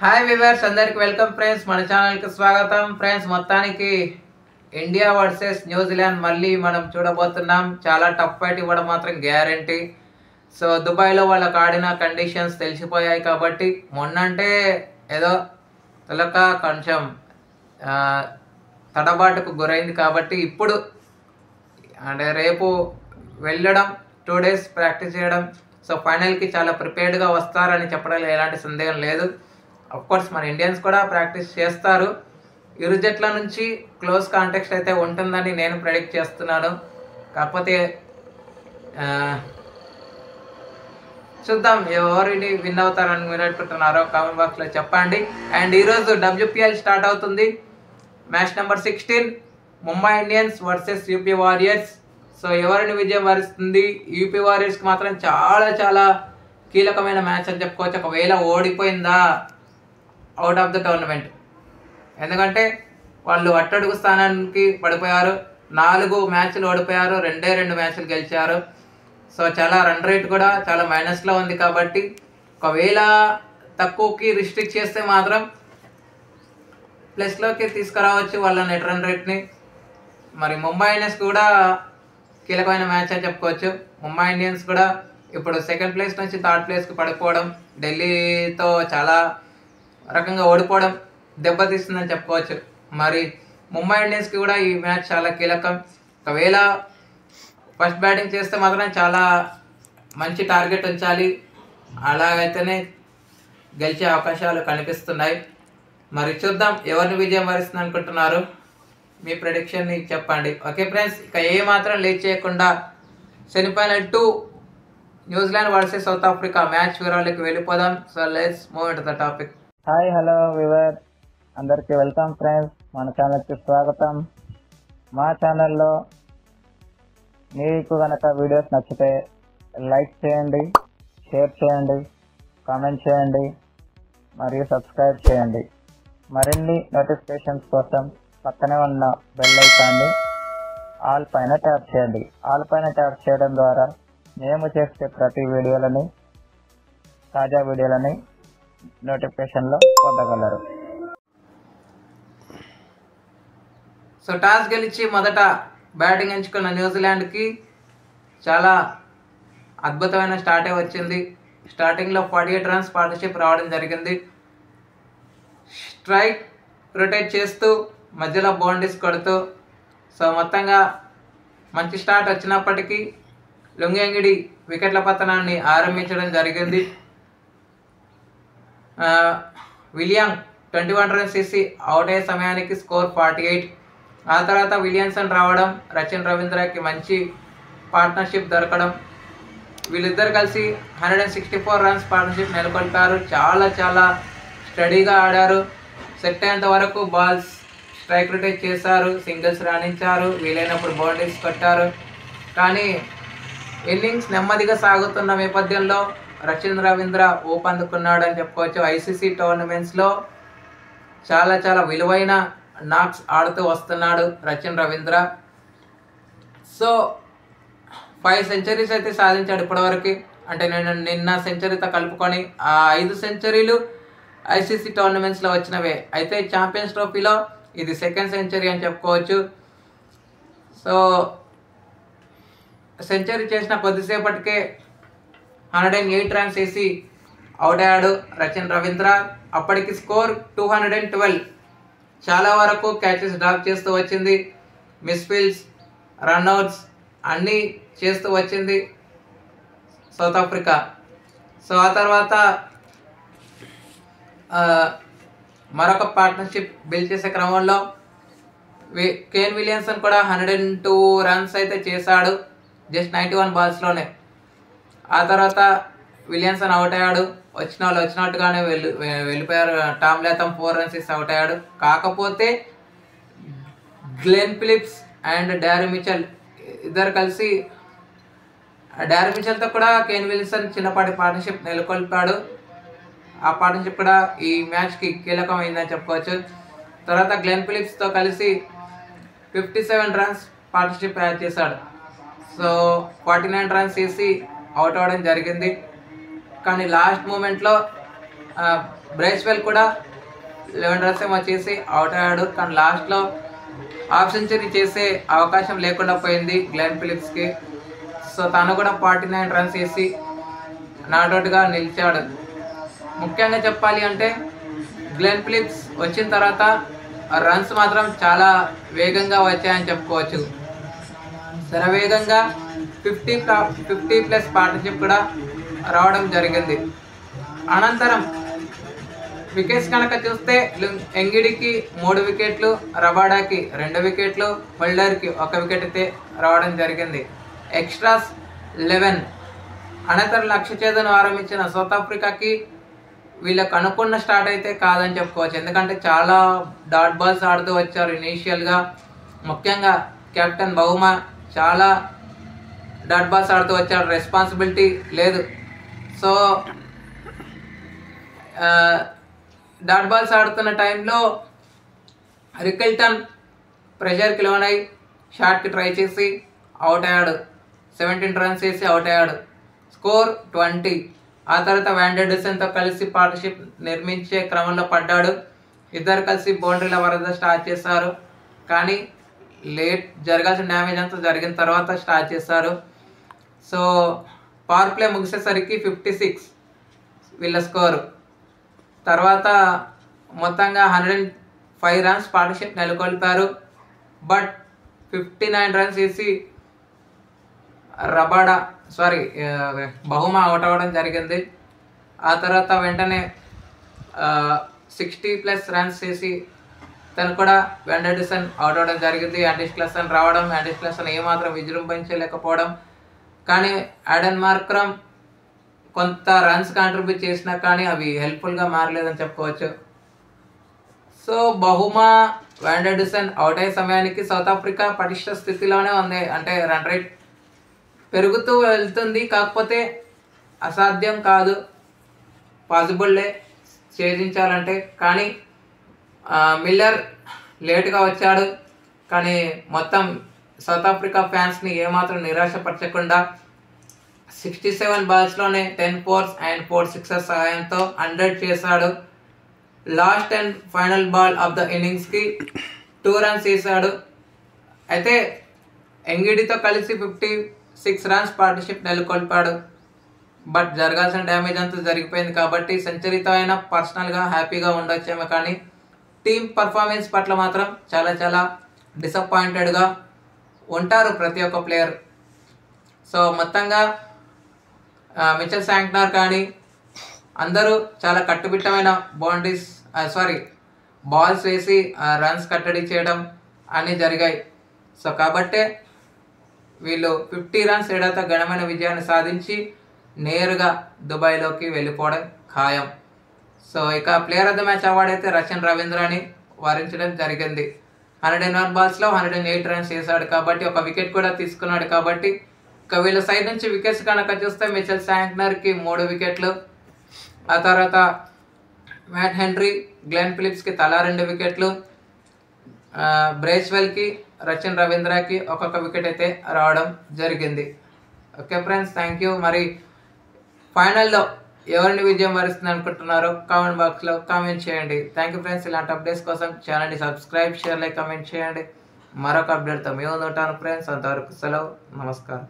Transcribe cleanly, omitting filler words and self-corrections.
Hi viewers అందరికి welcome friends, మన ఛానల్కి స్వాగతం ఫ్రెండ్స్. మొత్తానికి ఇండియా వర్సెస్ న్యూజిలాండ్ మళ్ళీ మనం చూడబోతున్నాం. చాలా టఫ్ ఫైట్ ఇవ్వడం మాత్రం గ్యారంటీ. సో దుబాయ్లో వాళ్ళకి ఆడిన కండిషన్స్ తెలిసిపోయాయి కాబట్టి మొన్నంటే ఏదో తొలక కొంచెం తడబాటుకు గురైంది కాబట్టి ఇప్పుడు అంటే రేపు వెళ్ళడం 2 days ప్రాక్టీస్ చేయడం, సో ఫైనల్కి చాలా ప్రిపేర్డ్గా వస్తారని చెప్పడంలో ఎలాంటి సందేహం లేదు. కోర్స్ మన ఇండియన్స్ కూడా ప్రాక్టీస్ చేస్తారు. ఇరు జట్ల నుంచి క్లోజ్ కాంటెక్స్ట్ అయితే ఉంటుందని నేను ప్రెడిక్ట్ చేస్తున్నాను. కాకపోతే చూద్దాం ఎవరిని విన్ అవుతారని మీరు అనుకుంటున్నారో కామెంట్ బాక్స్లో చెప్పండి. అండ్ ఈరోజు WPL స్టార్ట్ అవుతుంది. Match number 16 Mumbai Indians versus UP warriors. So ఎవరిని విజయం వరిస్తుంది? యూపీ వారియర్స్కి మాత్రం చాలా చాలా కీలకమైన మ్యాచ్ అని చెప్పుకోవచ్చు. ఒకవేళ ఓడిపోయిందా అవుట్ ఆఫ్ ద టోర్నమెంట్, ఎందుకంటే వాళ్ళు అట్టడుగు స్థానానికి పడిపోయారు. 4 మ్యాచ్లు ఓడిపోయారు, 2 మ్యాచ్లు గెలిచారు. సో చాలా రన్ రేట్ కూడా చాలా మైనస్లో ఉంది కాబట్టి ఒకవేళ తక్కువకి రిస్ట్రిక్ట్ చేస్తే మాత్రం ప్లస్లోకి తీసుకురావచ్చు వాళ్ళ నెట్ రన్ రేట్ని. మరి ముంబై ఇండియన్స్ కూడా కీలకమైన మ్యాచ్ అని చెప్పుకోవచ్చు. ముంబై ఇండియన్స్ కూడా ఇప్పుడు 2nd ప్లేస్ నుంచి 3rd ప్లేస్కి పడిపోవడం, ఢిల్లీతో చాలా రకంగా ఓడిపోవడం దెబ్బతీస్తుందని చెప్పుకోవచ్చు. మరి ముంబై ఇండియన్స్కి కూడా ఈ మ్యాచ్ చాలా కీలకం. ఒకవేళ ఫస్ట్ బ్యాటింగ్ చేస్తే మాత్రం చాలా మంచి టార్గెట్ ఉంచాలి, అలాగైతేనే గెలిచే అవకాశాలు కనిపిస్తున్నాయి. మరి చూద్దాం ఎవరిని విజయం వరిస్తుంది అనుకుంటున్నారు, మీ ప్రెడిక్షన్ని చెప్పండి. ఓకే ఫ్రెండ్స్, ఇక ఏ మాత్రం లేట్ చేయకుండా semi-final 2 New Zealand versus south Africa match వివరాలకి వెళ్ళిపోదాం. So let's move into the topic. Hi hello we were అందరికీ వెల్కమ్ ఫ్రెండ్స్, మన ఛానల్కి స్వాగతం. మా ఛానల్లో మీకు కనుక వీడియోస్ నచ్చితే లైక్ చేయండి, షేర్ చేయండి, కామెంట్ చేయండి మరియు సబ్స్క్రైబ్ చేయండి. మరిన్ని నోటిఫికేషన్స్ కోసం పక్కనే ఉన్న బెల్ ఐకాన్ని ఆల్ పైన ట్యాప్ చేయండి. ఆల్ పైన ట్యాప్ చేయడం ద్వారా మేము చేసే ప్రతి వీడియోలని, తాజా వీడియోలని నోటిఫికేషన్లో పొందగలరు. సో టాస్ గెలిచి మొదట బ్యాటింగ్ ఎంచుకున్న న్యూజిలాండ్కి చాలా అద్భుతమైన స్టార్టే వచ్చింది. స్టార్టింగ్లో 48 runs పార్ట్నర్షిప్ రావడం జరిగింది. స్ట్రైక్ రొటేట్ చేస్తూ మధ్యలో బౌండరీస్ కొడుతూ సో మొత్తంగా మంచి స్టార్ట్ వచ్చినప్పటికీ లుంగెంగిడి వికెట్ల పతనాన్ని ఆరంభించడం జరిగింది. విలియం 21 runs చేసి అవుట్ అయ్యే సమయానికి స్కోర్ 48. ఆ తర్వాత విలియమ్సన్ రావడం, రచిన్ రవీంద్రకి మంచి పార్ట్నర్షిప్ దొరకడం, వీళ్ళిద్దరు కలిసి 164 runs పార్ట్నర్షిప్ నెలకొల్పారు. చాలా చాలా స్టడీగా ఆడారు. సెట్ అయ్యేంత వరకు బాల్స్ స్ట్రైక్ రొటేట్ చేశారు, సింగిల్స్ రాణించారు, వీలైనప్పుడు బౌండరీస్ కొట్టారు. కానీ ఇన్నింగ్స్ నెమ్మదిగా సాగుతున్న నేపథ్యంలో రచిన్ రవీంద్ర ఊపందుకున్నాడు అని చెప్పుకోవచ్చు. ICC టోర్నమెంట్స్లో చాలా చాలా విలువైన నాక్స్ ఆడుతూ వస్తున్నాడు రచిన్ రవీంద్ర. సో 5 centuries అయితే సాధించాడు ఇప్పటివరకు. అంటే నిన్న సెంచరీతో కలుపుకొని ఆ 5 centuries ICC టోర్నమెంట్స్లో వచ్చినవే. అయితే ఛాంపియన్స్ ట్రోఫీలో ఇది 2nd century అని చెప్పుకోవచ్చు. సో సెంచరీ చేసిన కొద్దిసేపటికే 108 runs వేసి అవుట్ అయ్యాడు రచిన్ రవీంద్ర. అప్పటికి స్కోర్ 212. చాలా వరకు క్యాచెస్ డ్రాప్ చేస్తూ వచ్చింది, మిస్ఫీల్డ్స్, రన్అట్స్ అన్నీ చేస్తూ వచ్చింది సౌత్ ఆఫ్రికా. సో ఆ తర్వాత మరొక పార్ట్నర్షిప్ బిల్డ్ చేసే క్రమంలో కేన్ విలియమ్సన్ కూడా 102 runs అయితే చేశాడు జస్ట్ 91 balls. ఆ తర్వాత విలియమ్సన్ అవుట్ అయ్యాడు. వచ్చిన వాళ్ళు వచ్చినట్టుగానే వెళ్ళిపోయారు. టామ్ లాథమ్ 4 runs ఇస్తే అవుట్ అయ్యాడు. కాకపోతే గ్లెన్ ఫిలిప్స్ అండ్ డారీ మిచెల్ ఇద్దరు కలిసి డారీ మిచెల్తో కూడా కేన్ విలియమ్సన్ చిన్నపాటి పార్ట్నర్షిప్ నెలకొల్పాడు. ఆ పార్ట్నర్షిప్ కూడా ఈ మ్యాచ్కి కీలకమైందని చెప్పుకోవచ్చు. తర్వాత గ్లెన్ ఫిలిప్స్తో కలిసి 57 runs పార్ట్నర్షిప్ యాడ్ చేశాడు. సో 49 runs చేసి అవుట్ అవ్వడం జరిగింది. కానీ లాస్ట్ మూమెంట్లో బ్రేస్వెల్ కూడా 11 రన్స్ ఏమో చేసి అవుట్ అయ్యాడు. కానీ లాస్ట్లో హాఫ్ సెంచరీ చేసే అవకాశం లేకుండా పోయింది గ్లెన్ ఫిలిప్స్కి. సో తను కూడా 49 రన్స్ వేసి నాట్అవుట్గా నిలిచాడు. ముఖ్యంగా చెప్పాలి అంటే గ్లెన్ ఫిలిప్స్ వచ్చిన తర్వాత రన్స్ మాత్రం చాలా వేగంగా వచ్చాయని చెప్పుకోవచ్చు. శరవేగంగా 50+ పార్ట్నర్షిప్ కూడా రావడం జరిగింది. అనంతరం వికెట్స్ కనుక చూస్తే ఎంగిడికి 3 వికెట్లు, రబాడాకి 2 వికెట్లు, హోల్డర్కి 1 వికెట్ అయితే రావడం జరిగింది. ఎక్స్ట్రాస్ 11. అనంతరం లక్ష్య ఛేదన ఆరంభించిన సౌత్ ఆఫ్రికాకి వీళ్ళకి అనుకున్న స్టార్ట్ అయితే కాదని చెప్పుకోవచ్చు. ఎందుకంటే చాలా డాట్ బాల్స్ ఆడుతూ వచ్చారు ఇనీషియల్గా. ముఖ్యంగా కెప్టెన్ బహుమా చాలా డాట్ బాల్స్ ఆడుతూ వచ్చాడు, రెస్పాన్సిబిలిటీ లేదు. సో డాట్ బాల్స్ ఆడుతున్న టైంలో రికిల్టన్ ప్రెషర్కి లోనై షాట్కి ట్రై చేసి అవుట్ అయ్యాడు. 17 రన్స్ వేసి అవుట్ అయ్యాడు. స్కోర్ 20. ఆ తర్వాత వ్యాండర్సన్తో కలిసి పార్ట్నర్షిప్ నిర్మించే క్రమంలో పడ్డాడు. ఇద్దరు కలిసి బౌండరీల వరద స్టార్ట్ చేశారు. కానీ లేట్ జరగాల్సిన డ్యామేజ్ అంతా జరిగిన తర్వాత స్టార్ట్ చేశారు. సో పవర్ ప్లే ముగిసేసరికి 56 వీళ్ళ స్కోరు. తర్వాత మొత్తంగా 105 రన్స్ పార్ట్నర్షిప్ నెలకొల్పారు. బట్ 59 రన్స్ వేసి బహుమా అవుట్ అవ్వడం జరిగింది. ఆ తర్వాత వెంటనే 60+ రన్స్ వేసి తను కూడా వెండర్సన్ అవుట్ అవ్వడం జరిగింది. యాండిస్ క్లసన్ రావడం, యాండిస్ క్లసన్ ఏమాత్రం విజృంభించలేకపోవడం. కానీ యాడన్ మార్క్రమ్ కొంత రన్స్ కాంట్రిబ్యూట్ చేసినా కానీ అవి హెల్ప్ఫుల్గా మారలేదని చెప్పుకోవచ్చు. సో బహుమా, వ్యాండర్సన్ అవుట్ అయ్యే సమయానికి సౌత్ ఆఫ్రికా పటిష్ట స్థితిలోనే ఉంది. అంటే రన్ రేట్ పెరుగుతూ వెళ్తుంది. కాకపోతే అసాధ్యం కాదు, పాసిబుల్లే ఛేదించాలంటే. కానీ మిల్లర్ లేట్గా వచ్చాడు. కానీ మొత్తం సౌత్ ఆఫ్రికా ఫ్యాన్స్ని ఏమాత్రం నిరాశపరచకుండా 67 బాల్స్లోనే 10 4s అండ్ 4 6s సహాయంతో 100 చేశాడు. Last and final ball of the ఇన్నింగ్స్కి 2 రన్స్ వేశాడు. అయితే ఎంగిడితో కలిసి 56 రన్స్ పార్ట్నర్షిప్ నెలకొల్పాడు. బట్ జరగాల్సిన డ్యామేజ్ అంతా జరిగిపోయింది కాబట్టి సెంచరీతో అయినా పర్సనల్గా హ్యాపీగా ఉండొచ్చేమో. కానీ టీమ్ పర్ఫార్మెన్స్ పట్ల మాత్రం చాలా చాలా డిసప్పాయింటెడ్గా ఉంటారు ప్రతి ఒక్క ప్లేయర్. సో మొత్తంగా మిచెల్ శాంట్నర్ కానీ అందరూ చాలా కట్టుబిట్టమైన బాల్స్ వేసి రన్స్ కట్టడి చేయడం అన్నీ జరిగాయి. సో కాబట్టే వీళ్ళు 50 రన్స్ తేడాతో ఘనమైన విజయాన్ని సాధించి నేరుగా దుబాయ్లోకి వెళ్ళిపోవడం ఖాయం. సో ఇక player of the match award అయితే రచన్ రవీంద్రని వరించడం జరిగింది. 101 బాల్స్లో 108 రన్స్ వేశాడు కాబట్టి, 1 వికెట్ కూడా తీసుకున్నాడు కాబట్టి. ఇక వీళ్ళ సైడ్ నుంచి వికెట్స్ కనుక చూస్తే మిచెల్ శాంట్నర్కి 3 వికెట్లు, ఆ తర్వాత మ్యాట్ హెన్రీ, గ్లెన్ ఫిలిప్స్కి తలా 2 వికెట్లు, బ్రేస్వెల్కి, రచన్ రవీంద్రకి ఒక్కొక్క వికెట్ అయితే రావడం జరిగింది. Okay friends, thank you. మరి ఫైనల్లో ఎవరిని విజయం వరిస్తుంది అనుకుంటున్నారో కామెంట్ బాక్స్లో కామెంట్ చేయండి. Thank you friends. ఇలాంటి అప్డేట్స్ కోసం ఛానల్ని సబ్స్క్రైబ్, షేర్, లైక్, కామెంట్ చేయండి. మరొక అప్డేట్తో మేము ఉంటాను ఫ్రెండ్స్. అంతవరకు సెలవు, నమస్కారం.